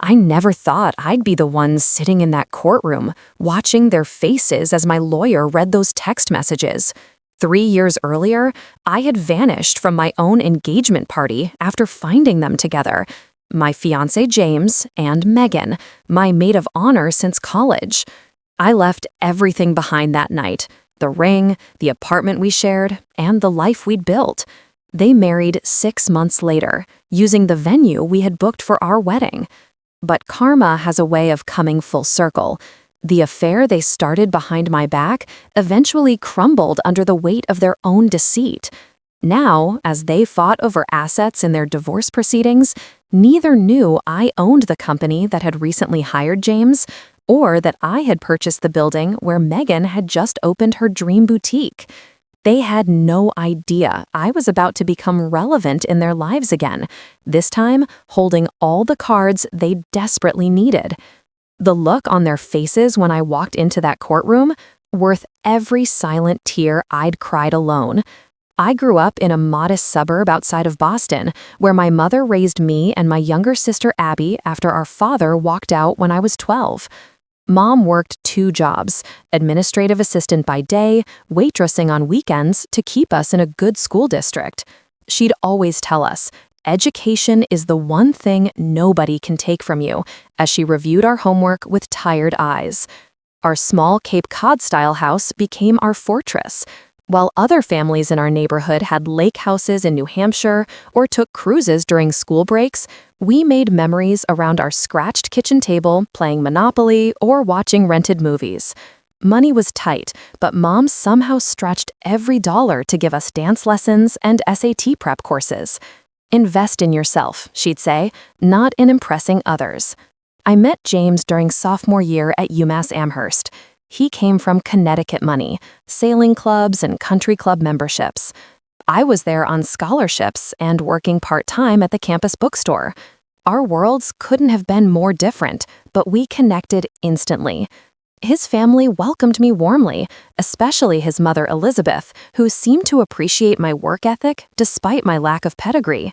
I never thought I'd be the one sitting in that courtroom, watching their faces as my lawyer read those text messages. 3 years earlier, I had vanished from my own engagement party after finding them together. My fiancé James and Megan, my maid of honor since college. I left everything behind that night: the ring, the apartment we shared, and the life we'd built. They married 6 months later, using the venue we had booked for our wedding. But karma has a way of coming full circle. The affair they started behind my back eventually crumbled under the weight of their own deceit. Now, as they fought over assets in their divorce proceedings, neither knew I owned the company that had recently hired James, or that I had purchased the building where Megan had just opened her dream boutique. They had no idea I was about to become relevant in their lives again, this time holding all the cards they desperately needed. The look on their faces when I walked into that courtroom, worth every silent tear I'd cried alone. I grew up in a modest suburb outside of Boston, where my mother raised me and my younger sister Abby after our father walked out when I was 12. Mom worked 2 jobs, administrative assistant by day, waitressing on weekends to keep us in a good school district. She'd always tell us, education is the one thing nobody can take from you, as she reviewed our homework with tired eyes. Our small Cape Cod-style house became our fortress. While other families in our neighborhood had lake houses in New Hampshire or took cruises during school breaks, we made memories around our scratched kitchen table playing Monopoly or watching rented movies. Money was tight, but Mom somehow stretched every dollar to give us dance lessons and SAT prep courses. Invest in yourself, she'd say, not in impressing others. I met James during sophomore year at UMass Amherst. He came from Connecticut money, sailing clubs and country club memberships. I was there on scholarships and working part-time at the campus bookstore. Our worlds couldn't have been more different, but we connected instantly. His family welcomed me warmly, especially his mother Elizabeth, who seemed to appreciate my work ethic despite my lack of pedigree.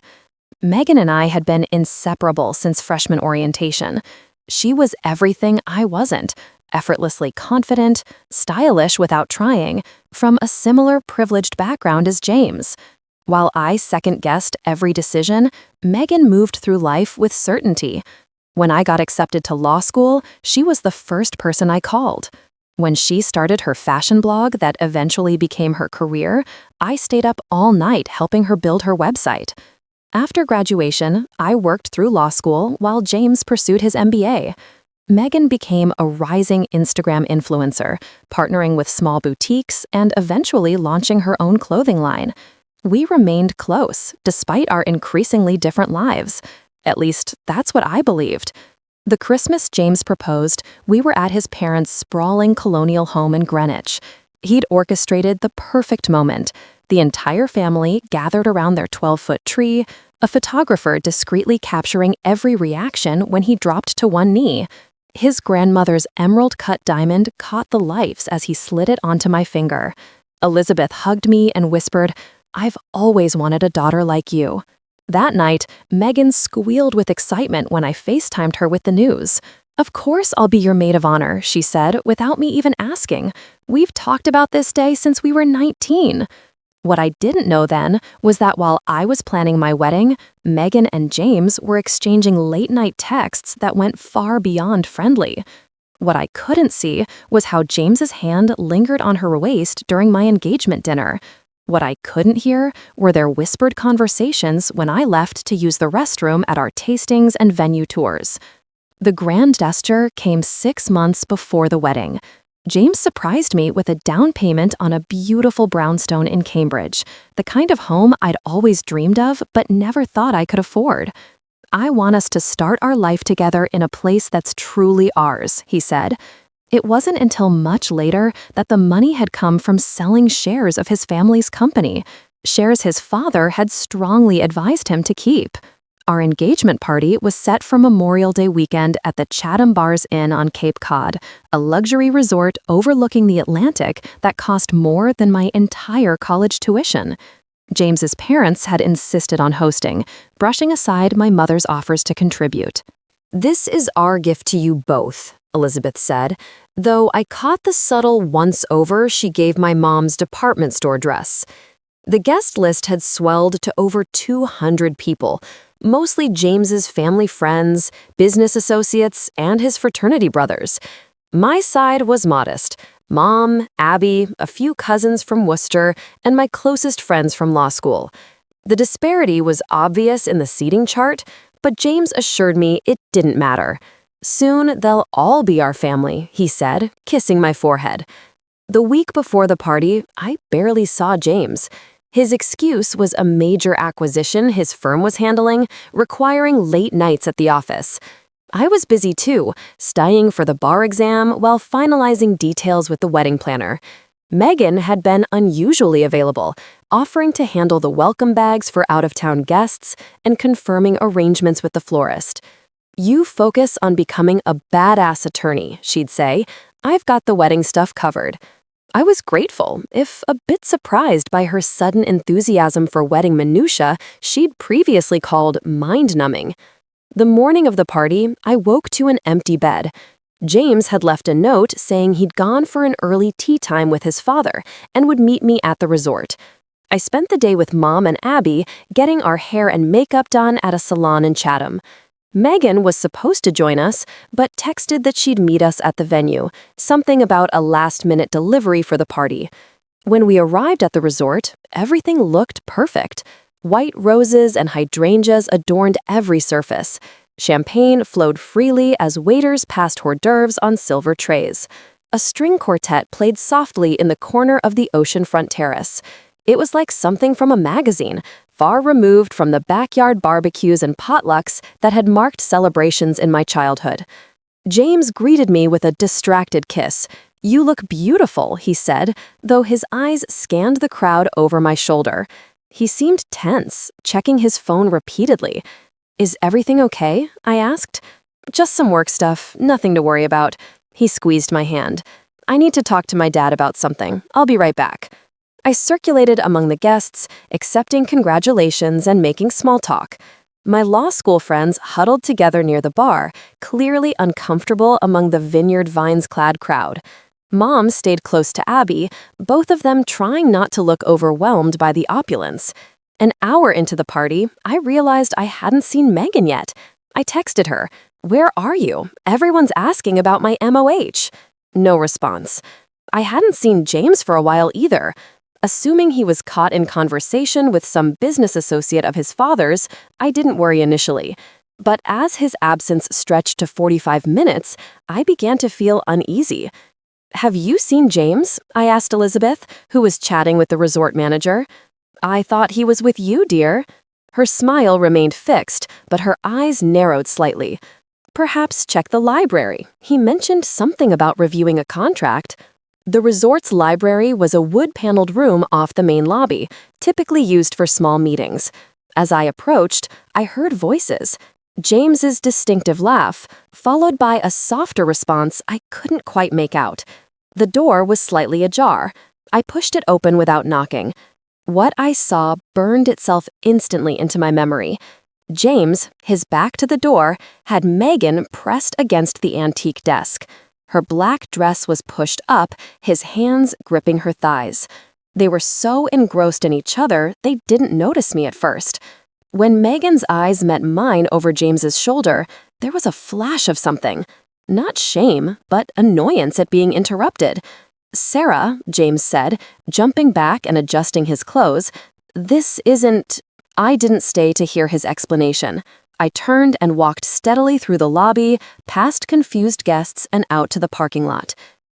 Megan and I had been inseparable since freshman orientation. She was everything I wasn't: effortlessly confident, stylish without trying, from a similar privileged background as James. While I second-guessed every decision, Megan moved through life with certainty. When I got accepted to law school, she was the first person I called. When she started her fashion blog that eventually became her career, I stayed up all night helping her build her website. After graduation, I worked through law school while James pursued his MBA. Megan became a rising Instagram influencer, partnering with small boutiques and eventually launching her own clothing line. We remained close, despite our increasingly different lives. At least, that's what I believed. The Christmas James proposed, we were at his parents' sprawling colonial home in Greenwich. He'd orchestrated the perfect moment. The entire family gathered around their 12-foot tree, a photographer discreetly capturing every reaction when he dropped to one knee. His grandmother's emerald-cut diamond caught the lights as he slid it onto my finger. Elizabeth hugged me and whispered, "I've always wanted a daughter like you." That night, Megan squealed with excitement when I FaceTimed her with the news. "Of course I'll be your maid of honor," she said, without me even asking. "We've talked about this day since we were 19. What I didn't know then was that while I was planning my wedding, Megan and James were exchanging late-night texts that went far beyond friendly. What I couldn't see was how James's hand lingered on her waist during my engagement dinner. What I couldn't hear were their whispered conversations when I left to use the restroom at our tastings and venue tours. The grand gesture came 6 months before the wedding. James surprised me with a down payment on a beautiful brownstone in Cambridge, the kind of home I'd always dreamed of but never thought I could afford. "I want us to start our life together in a place that's truly ours," he said. It wasn't until much later that the money had come from selling shares of his family's company, shares his father had strongly advised him to keep. Our engagement party was set for Memorial Day weekend at the Chatham Bars Inn on Cape Cod, a luxury resort overlooking the Atlantic that cost more than my entire college tuition. James's parents had insisted on hosting, brushing aside my mother's offers to contribute. "This is our gift to you both," Elizabeth said, though I caught the subtle once-over she gave my mom's department store dress. The guest list had swelled to over 200 people, mostly James's family friends, business associates, and his fraternity brothers. My side was modest. Mom, Abby, a few cousins from Worcester, and my closest friends from law school. The disparity was obvious in the seating chart, but James assured me it didn't matter. "Soon they'll all be our family," he said, kissing my forehead. The week before the party, I barely saw James. His excuse was a major acquisition his firm was handling, requiring late nights at the office. I was busy too, studying for the bar exam while finalizing details with the wedding planner. Megan had been unusually available, offering to handle the welcome bags for out-of-town guests and confirming arrangements with the florist. "You focus on becoming a badass attorney," she'd say. "I've got the wedding stuff covered." I was grateful, if a bit surprised by her sudden enthusiasm for wedding minutia she'd previously called mind-numbing. The morning of the party, I woke to an empty bed. James had left a note saying he'd gone for an early tea time with his father and would meet me at the resort. I spent the day with Mom and Abby, getting our hair and makeup done at a salon in Chatham. Megan was supposed to join us, but texted that she'd meet us at the venue, something about a last-minute delivery for the party. When we arrived at the resort, everything looked perfect. White roses and hydrangeas adorned every surface. Champagne flowed freely as waiters passed hors d'oeuvres on silver trays. A string quartet played softly in the corner of the oceanfront terrace. It was like something from a magazine, far removed from the backyard barbecues and potlucks that had marked celebrations in my childhood. James greeted me with a distracted kiss. "You look beautiful," he said, though his eyes scanned the crowd over my shoulder. He seemed tense, checking his phone repeatedly. "Is everything okay?" I asked. "Just some work stuff, nothing to worry about." He squeezed my hand. "I need to talk to my dad about something. I'll be right back." I circulated among the guests, accepting congratulations and making small talk. My law school friends huddled together near the bar, clearly uncomfortable among the vineyard vines-clad crowd. Mom stayed close to Abby, both of them trying not to look overwhelmed by the opulence. An hour into the party, I realized I hadn't seen Megan yet. I texted her, "Where are you? Everyone's asking about my MOH." No response. I hadn't seen James for a while either. Assuming he was caught in conversation with some business associate of his father's, I didn't worry initially. But as his absence stretched to 45 minutes, I began to feel uneasy. "Have you seen James?" I asked Elizabeth, who was chatting with the resort manager. "I thought he was with you, dear." Her smile remained fixed, but her eyes narrowed slightly. "Perhaps check the library. He mentioned something about reviewing a contract." The resort's library was a wood-paneled room off the main lobby, typically used for small meetings. As I approached, I heard voices. James's distinctive laugh, followed by a softer response I couldn't quite make out. The door was slightly ajar. I pushed it open without knocking. What I saw burned itself instantly into my memory. James, his back to the door, had Megan pressed against the antique desk. Her black dress was pushed up, his hands gripping her thighs. They were so engrossed in each other, they didn't notice me at first. When Megan's eyes met mine over James's shoulder, there was a flash of something. Not shame, but annoyance at being interrupted. "Sarah," James said, jumping back and adjusting his clothes, "this isn't—" I didn't stay to hear his explanation. I turned and walked steadily through the lobby, past confused guests and out to the parking lot.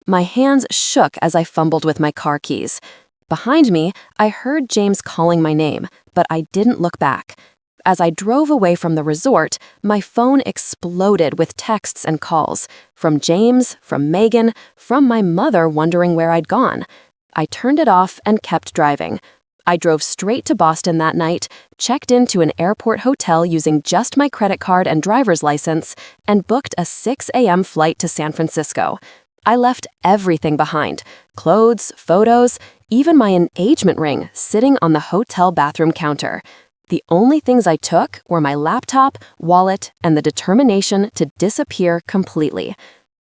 My hands shook as I fumbled with my car keys. Behind me, I heard James calling my name, but I didn't look back. As I drove away from the resort, my phone exploded with texts and calls. From James, from Megan, from my mother wondering where I'd gone. I turned it off and kept driving. I drove straight to Boston that night, checked into an airport hotel using just my credit card and driver's license, and booked a 6 a.m. flight to San Francisco. I left everything behind: clothes, photos, even my engagement ring sitting on the hotel bathroom counter. The only things I took were my laptop, wallet, and the determination to disappear completely.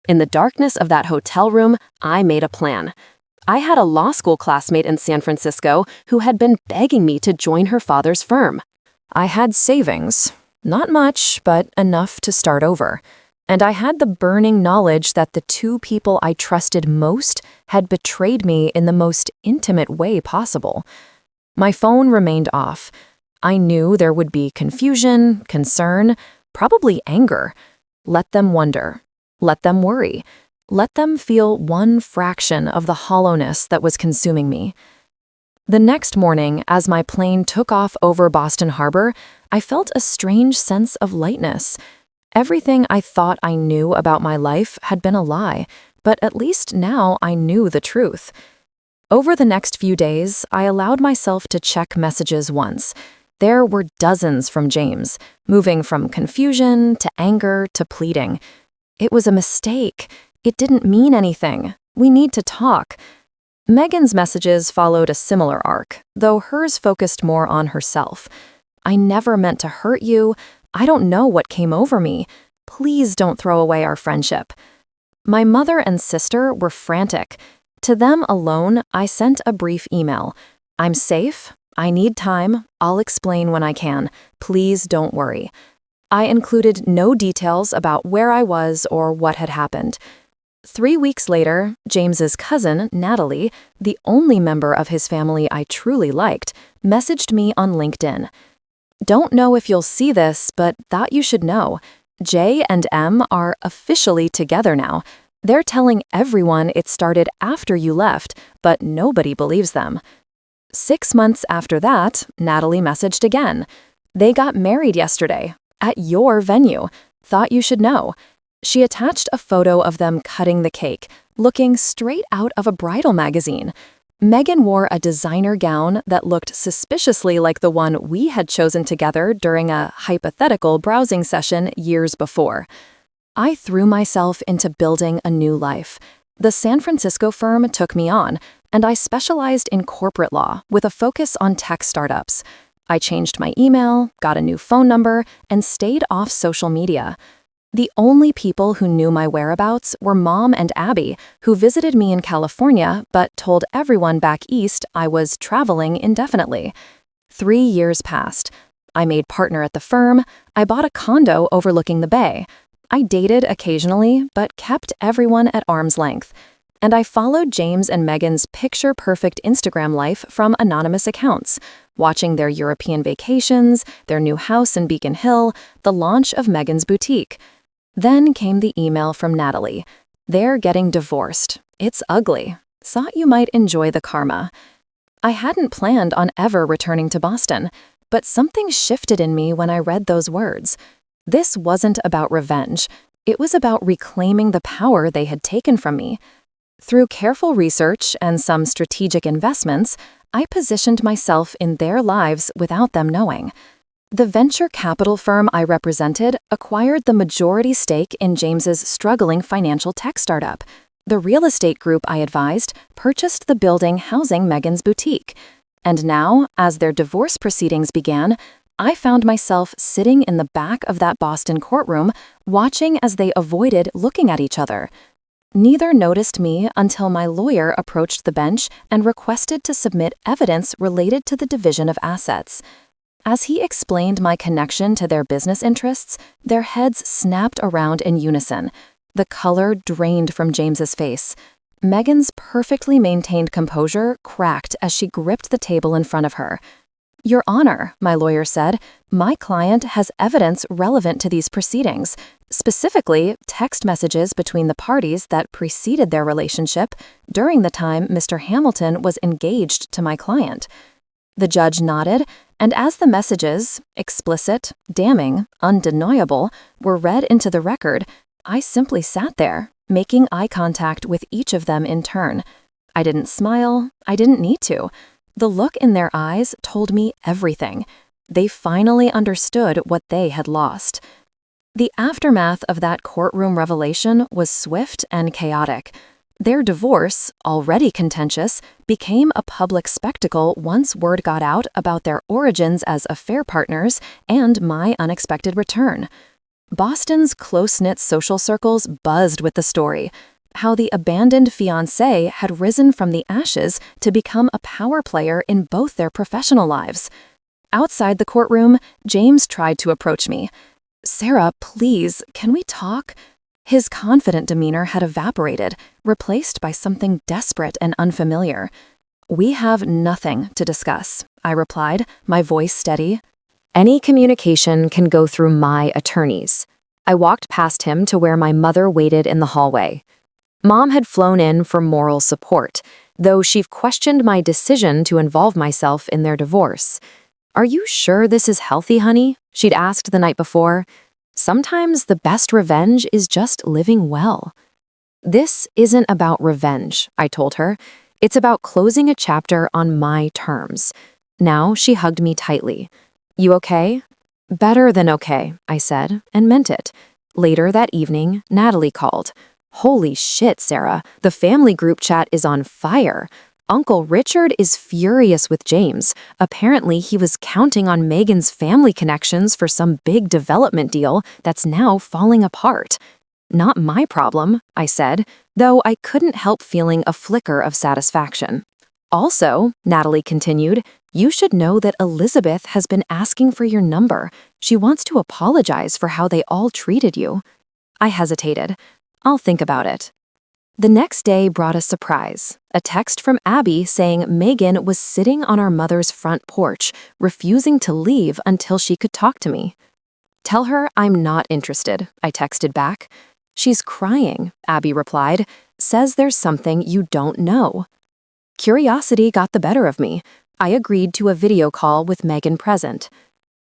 In the darkness of that hotel room, I made a plan. I had a law school classmate in San Francisco who had been begging me to join her father's firm. I had savings. Not much, but enough to start over. And I had the burning knowledge that the two people I trusted most had betrayed me in the most intimate way possible. My phone remained off. I knew there would be confusion, concern, probably anger. Let them wonder. Let them worry. Let them feel one fraction of the hollowness that was consuming me. The next morning, as my plane took off over Boston Harbor, I felt a strange sense of lightness. Everything I thought I knew about my life had been a lie, but at least now I knew the truth. Over the next few days, I allowed myself to check messages once. There were dozens from James, moving from confusion to anger to pleading. It was a mistake. It didn't mean anything. We need to talk. Megan's messages followed a similar arc, though hers focused more on herself. I never meant to hurt you. I don't know what came over me. Please don't throw away our friendship. My mother and sister were frantic. To them alone, I sent a brief email. I'm safe. I need time. I'll explain when I can. Please don't worry. I included no details about where I was or what had happened. 3 weeks later, James's cousin, Natalie, the only member of his family I truly liked, messaged me on LinkedIn. Don't know if you'll see this, but thought you should know. J and M are officially together now. They're telling everyone it started after you left, but nobody believes them. 6 months after that, Natalie messaged again. They got married yesterday, at your venue. Thought you should know. She attached a photo of them cutting the cake, looking straight out of a bridal magazine. Megan wore a designer gown that looked suspiciously like the one we had chosen together during a hypothetical browsing session years before. I threw myself into building a new life. The San Francisco firm took me on, and I specialized in corporate law with a focus on tech startups. I changed my email, got a new phone number, and stayed off social media. The only people who knew my whereabouts were Mom and Abby, who visited me in California but told everyone back east I was traveling indefinitely. 3 years passed. I made partner at the firm. I bought a condo overlooking the bay. I dated occasionally, but kept everyone at arm's length. And I followed James and Megan's picture-perfect Instagram life from anonymous accounts, watching their European vacations, their new house in Beacon Hill, the launch of Megan's boutique. Then came the email from Natalie. They're getting divorced. It's ugly. Thought you might enjoy the karma. I hadn't planned on ever returning to Boston, but something shifted in me when I read those words. This wasn't about revenge. It was about reclaiming the power they had taken from me. Through careful research and some strategic investments, I positioned myself in their lives without them knowing. The venture capital firm I represented acquired the majority stake in James's struggling financial tech startup. The real estate group I advised purchased the building housing Megan's boutique. And now, as their divorce proceedings began, I found myself sitting in the back of that Boston courtroom, watching as they avoided looking at each other. Neither noticed me until my lawyer approached the bench and requested to submit evidence related to the division of assets. As he explained my connection to their business interests, their heads snapped around in unison. The color drained from James's face. Megan's perfectly maintained composure cracked as she gripped the table in front of her. Your Honor, my lawyer said, my client has evidence relevant to these proceedings, specifically text messages between the parties that preceded their relationship during the time Mr. Hamilton was engaged to my client. The judge nodded, and as the messages, explicit, damning, undeniable, were read into the record, I simply sat there, making eye contact with each of them in turn. I didn't smile. I didn't need to. The look in their eyes told me everything. They finally understood what they had lost. The aftermath of that courtroom revelation was swift and chaotic. Their divorce, already contentious, became a public spectacle once word got out about their origins as affair partners and my unexpected return. Boston's close-knit social circles buzzed with the story, how the abandoned fiancé had risen from the ashes to become a power player in both their professional lives. Outside the courtroom, James tried to approach me. "Sarah, please, can we talk?" His confident demeanor had evaporated, replaced by something desperate and unfamiliar. "We have nothing to discuss," I replied, my voice steady. "Any communication can go through my attorneys." I walked past him to where my mother waited in the hallway. Mom had flown in for moral support, though she questioned my decision to involve myself in their divorce. "Are you sure this is healthy, honey?" she'd asked the night before. "Sometimes the best revenge is just living well." "This isn't about revenge," I told her. "It's about closing a chapter on my terms." Now she hugged me tightly. "You okay?" "Better than okay," I said, and meant it. Later that evening, Natalie called. "Holy shit, Sarah, the family group chat is on fire. Uncle Richard is furious with James. Apparently, he was counting on Megan's family connections for some big development deal that's now falling apart." "Not my problem," I said, though I couldn't help feeling a flicker of satisfaction. "Also," Natalie continued, "you should know that Elizabeth has been asking for your number. She wants to apologize for how they all treated you." I hesitated. "I'll think about it." The next day brought a surprise, a text from Abby saying Megan was sitting on our mother's front porch, refusing to leave until she could talk to me. "Tell her I'm not interested," I texted back. "She's crying," Abby replied, "says there's something you don't know." Curiosity got the better of me. I agreed to a video call with Megan present.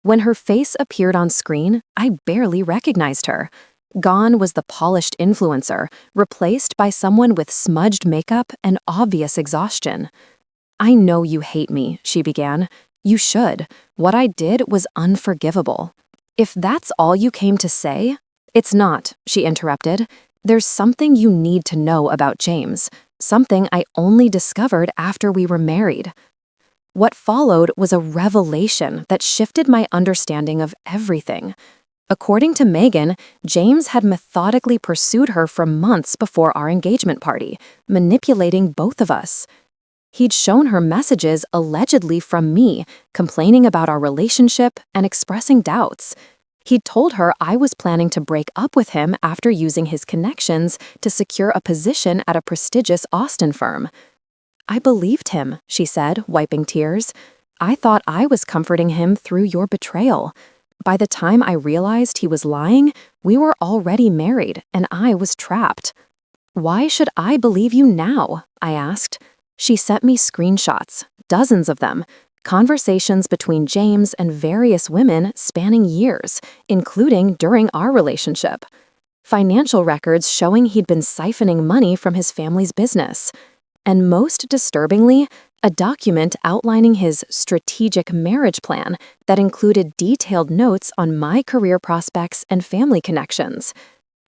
When her face appeared on screen, I barely recognized her. Gone was the polished influencer, replaced by someone with smudged makeup and obvious exhaustion. "I know you hate me," she began. "You should. What I did was unforgivable." "If that's all you came to say—" "It's not," she interrupted. "There's something you need to know about James, something I only discovered after we were married." What followed was a revelation that shifted my understanding of everything. According to Megan, James had methodically pursued her for months before our engagement party, manipulating both of us. He'd shown her messages allegedly from me, complaining about our relationship and expressing doubts. He'd told her I was planning to break up with him after using his connections to secure a position at a prestigious Austin firm. "I believed him," she said, wiping tears. "I thought I was comforting him through your betrayal. By the time I realized he was lying, we were already married and I was trapped." "Why should I believe you now?" I asked. She sent me screenshots, dozens of them, conversations between James and various women spanning years, including during our relationship. Financial records showing he'd been siphoning money from his family's business. And most disturbingly, a document outlining his strategic marriage plan that included detailed notes on my career prospects and family connections.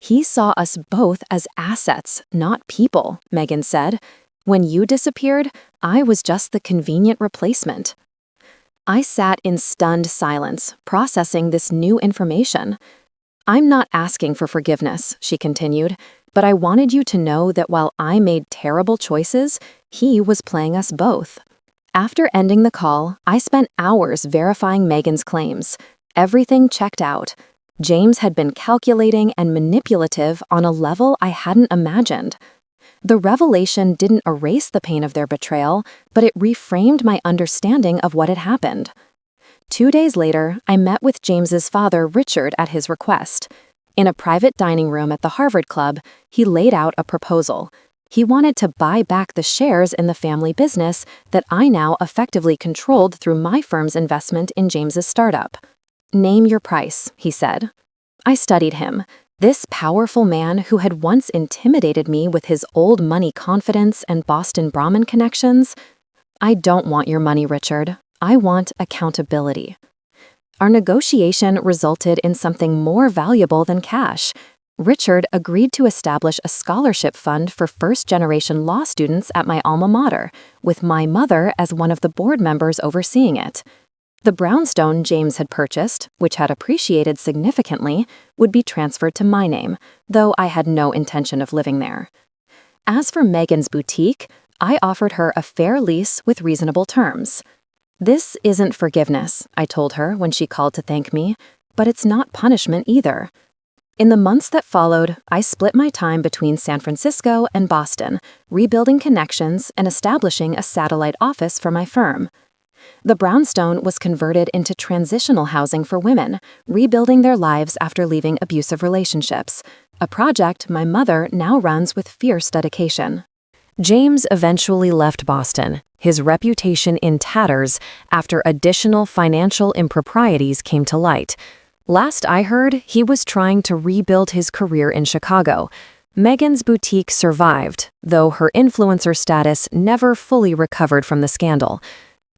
"He saw us both as assets, not people," Megan said. "When you disappeared, I was just the convenient replacement." I sat in stunned silence, processing this new information. "I'm not asking for forgiveness," she continued, "but I wanted you to know that while I made terrible choices, he was playing us both." After ending the call, I spent hours verifying Megan's claims. Everything checked out. James had been calculating and manipulative on a level I hadn't imagined. The revelation didn't erase the pain of their betrayal, but it reframed my understanding of what had happened. 2 days later, I met with James's father, Richard, at his request. In a private dining room at the Harvard Club, he laid out a proposal. He wanted to buy back the shares in the family business that I now effectively controlled through my firm's investment in James's startup. "Name your price," he said. I studied him. This powerful man who had once intimidated me with his old money confidence and Boston Brahmin connections. "I don't want your money, Richard. I want accountability." Our negotiation resulted in something more valuable than cash. Richard agreed to establish a scholarship fund for first-generation law students at my alma mater, with my mother as one of the board members overseeing it. The brownstone James had purchased, which had appreciated significantly, would be transferred to my name, though I had no intention of living there. As for Megan's boutique, I offered her a fair lease with reasonable terms. "This isn't forgiveness," I told her when she called to thank me, "but it's not punishment either." In the months that followed, I split my time between San Francisco and Boston, rebuilding connections and establishing a satellite office for my firm. The brownstone was converted into transitional housing for women, rebuilding their lives after leaving abusive relationships, a project my mother now runs with fierce dedication. James eventually left Boston, his reputation in tatters after additional financial improprieties came to light. Last I heard, he was trying to rebuild his career in Chicago. Megan's boutique survived, though her influencer status never fully recovered from the scandal.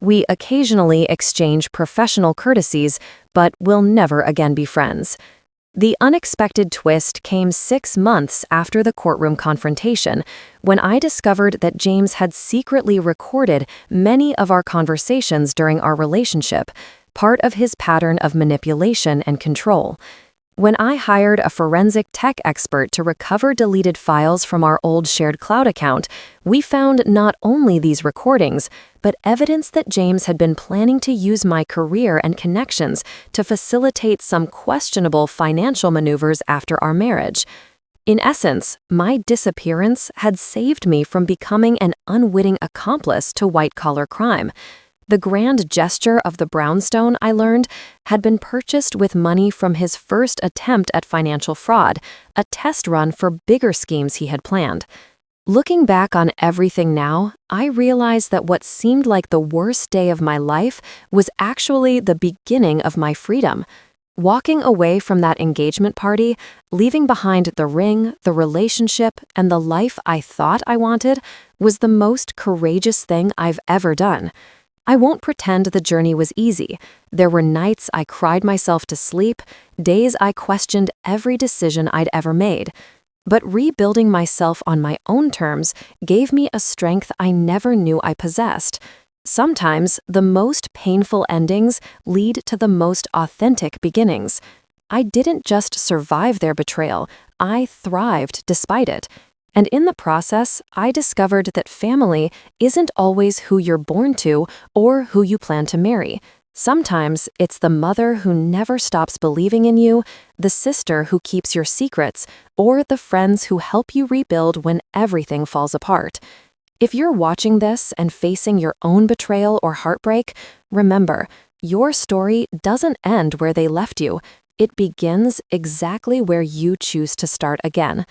We occasionally exchange professional courtesies, but will never again be friends. The unexpected twist came 6 months after the courtroom confrontation, when I discovered that James had secretly recorded many of our conversations during our relationship, part of his pattern of manipulation and control. When I hired a forensic tech expert to recover deleted files from our old shared cloud account, we found not only these recordings, but evidence that James had been planning to use my career and connections to facilitate some questionable financial maneuvers after our marriage. In essence, my disappearance had saved me from becoming an unwitting accomplice to white-collar crime. The grand gesture of the brownstone, I learned, had been purchased with money from his first attempt at financial fraud, a test run for bigger schemes he had planned. Looking back on everything now, I realize that what seemed like the worst day of my life was actually the beginning of my freedom. Walking away from that engagement party, leaving behind the ring, the relationship, and the life I thought I wanted, was the most courageous thing I've ever done. I won't pretend the journey was easy. There were nights I cried myself to sleep, days I questioned every decision I'd ever made. But rebuilding myself on my own terms gave me a strength I never knew I possessed. Sometimes the most painful endings lead to the most authentic beginnings. I didn't just survive their betrayal, I thrived despite it. And in the process, I discovered that family isn't always who you're born to or who you plan to marry. Sometimes it's the mother who never stops believing in you, the sister who keeps your secrets, or the friends who help you rebuild when everything falls apart. If you're watching this and facing your own betrayal or heartbreak, remember, your story doesn't end where they left you. It begins exactly where you choose to start again.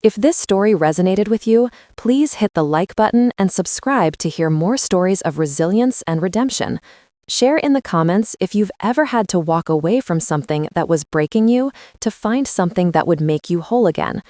If this story resonated with you, please hit the like button and subscribe to hear more stories of resilience and redemption. Share in the comments if you've ever had to walk away from something that was breaking you to find something that would make you whole again.